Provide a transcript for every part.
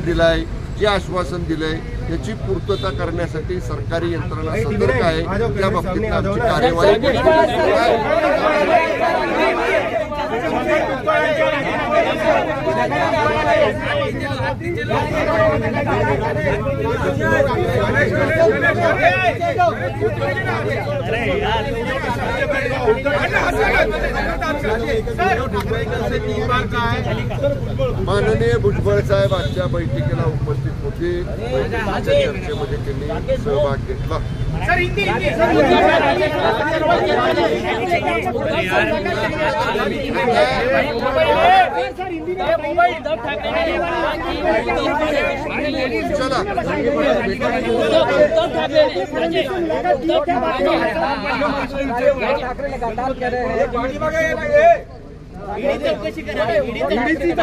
दिलाय, जे आश्वासन दिलंय याची पूर्तता करण्यासाठी सरकारी यंत्रणा सतर्क आहे। त्या बाबतीत आमची कार्यवाही माननीय भुजबळ साहेब आजच्या बैठकीला उपस्थित होते। चर्चेमध्ये त्यांनी सहभाग घेतला।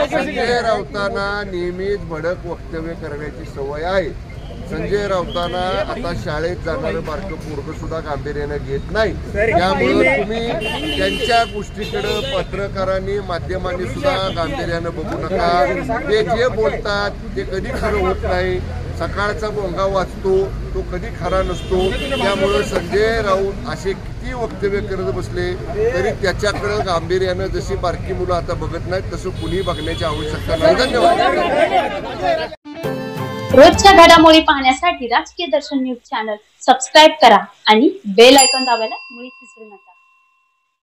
संजय राऊतांना नेहमीच भडक वक्तव्य करण्याची सवय आहे। संजय राऊतांना आता शाळेत जाणारं बारकं पोरगं सुद्धा गांभीर्याने घेत नाही। त्यामुळे तुम्ही त्यांच्या गोष्टीकडे पत्रकारांनी माध्यमांनी सुद्धा गांभीर्याने बघू नका। ते जे बोलतात ते कधी खरं होत नाही। सकाळचा भोंगा वाचतो तो कधी खरा नसतो। त्यामुळे संजय राऊत असे किती वक्तव्य करत बसले तरी त्याच्याकडे गांभीर्यानं जशी बारकी मुलं आता बघत नाहीत तसं कुणी बघण्याची आवश्यकता नाही। धन्यवाद। रोजच्या घडामोडी पाहण्यासाठी राजकीय दर्शन न्यूज चॅनल सबस्क्राईब करा आणि बेल आयकॉन दाबायला मुळीच